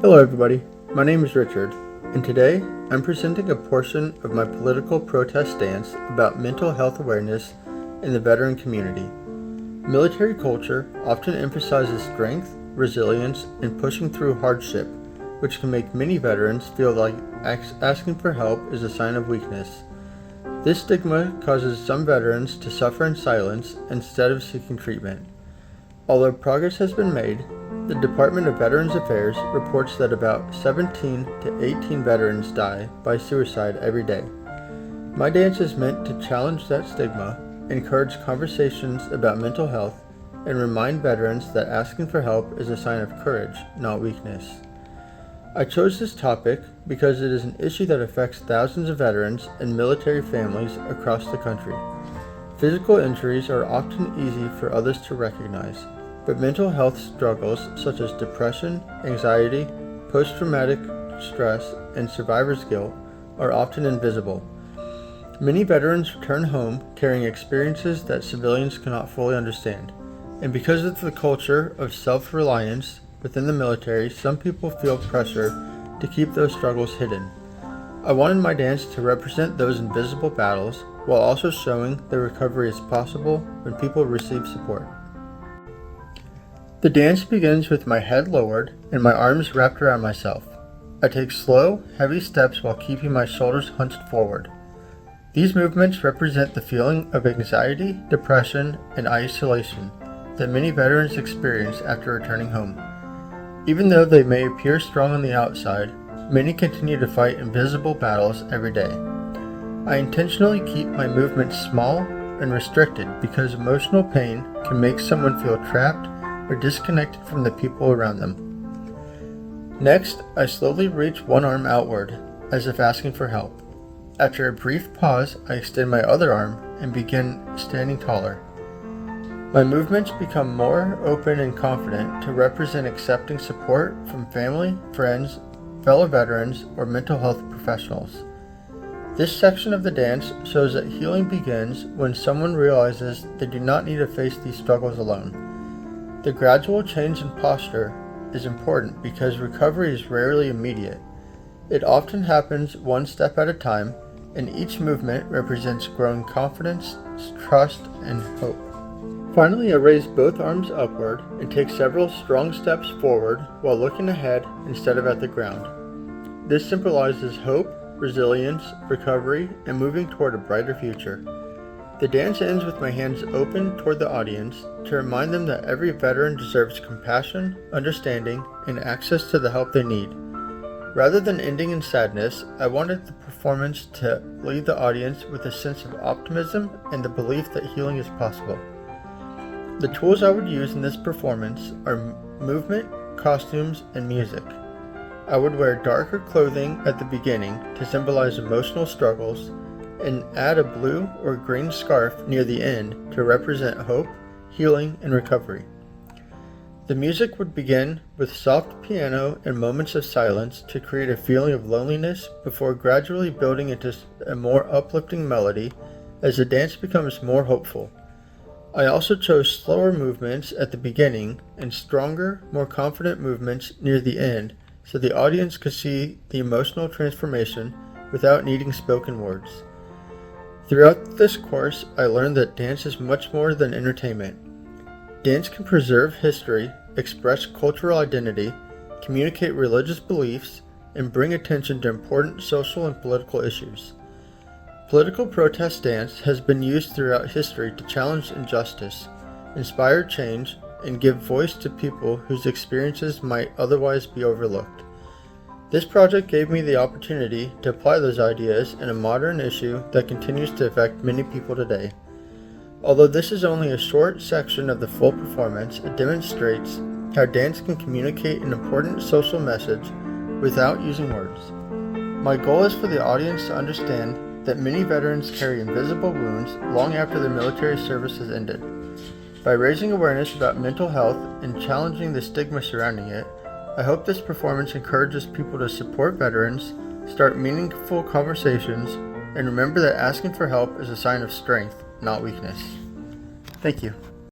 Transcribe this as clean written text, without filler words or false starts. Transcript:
Hello everybody, my name is Richard, and today I'm presenting a portion of my political protest dance about mental health awareness in the veteran community. Military culture often emphasizes strength, resilience, and pushing through hardship, which can make many veterans feel like asking for help is a sign of weakness. This stigma causes some veterans to suffer in silence instead of seeking treatment. Although progress has been made, the Department of Veterans Affairs reports that about 17 to 18 veterans die by suicide every day. My dance is meant to challenge that stigma, encourage conversations about mental health, and remind veterans that asking for help is a sign of courage, not weakness. I chose this topic because it is an issue that affects thousands of veterans and military families across the country. Physical injuries are often easy for others to recognize, but mental health struggles such as depression, anxiety, post-traumatic stress, and survivor's guilt are often invisible. Many veterans return home carrying experiences that civilians cannot fully understand, and because of the culture of self-reliance within the military, some people feel pressure to keep those struggles hidden. I wanted my dance to represent those invisible battles while also showing that recovery is possible when people receive support. The dance begins with my head lowered and my arms wrapped around myself. I take slow, heavy steps while keeping my shoulders hunched forward. These movements represent the feeling of anxiety, depression, and isolation that many veterans experience after returning home. Even though they may appear strong on the outside, many continue to fight invisible battles every day. I intentionally keep my movements small and restricted because emotional pain can make someone feel trapped or disconnected from the people around them. Next, I slowly reach one arm outward, as if asking for help. After a brief pause, I extend my other arm and begin standing taller. My movements become more open and confident to represent accepting support from family, friends, fellow veterans, or mental health professionals. This section of the dance shows that healing begins when someone realizes they do not need to face these struggles alone. The gradual change in posture is important because recovery is rarely immediate. It often happens one step at a time, and each movement represents growing confidence, trust, and hope. Finally, I raise both arms upward and take several strong steps forward while looking ahead instead of at the ground. This symbolizes hope, resilience, recovery, and moving toward a brighter future. The dance ends with my hands open toward the audience to remind them that every veteran deserves compassion, understanding, and access to the help they need. Rather than ending in sadness, I wanted the performance to leave the audience with a sense of optimism and the belief that healing is possible. The tools I would use in this performance are movement, costumes, and music. I would wear darker clothing at the beginning to symbolize emotional struggles, and add a blue or green scarf near the end to represent hope, healing, and recovery. The music would begin with soft piano and moments of silence to create a feeling of loneliness before gradually building into a more uplifting melody as the dance becomes more hopeful. I also chose slower movements at the beginning and stronger, more confident movements near the end so the audience could see the emotional transformation without needing spoken words. Throughout this course, I learned that dance is much more than entertainment. Dance can preserve history, express cultural identity, communicate religious beliefs, and bring attention to important social and political issues. Political protest dance has been used throughout history to challenge injustice, inspire change, and give voice to people whose experiences might otherwise be overlooked. This project gave me the opportunity to apply those ideas in a modern issue that continues to affect many people today. Although this is only a short section of the full performance, it demonstrates how dance can communicate an important social message without using words. My goal is for the audience to understand that many veterans carry invisible wounds long after their military service has ended. By raising awareness about mental health and challenging the stigma surrounding it, I hope this performance encourages people to support veterans, start meaningful conversations, and remember that asking for help is a sign of strength, not weakness. Thank you.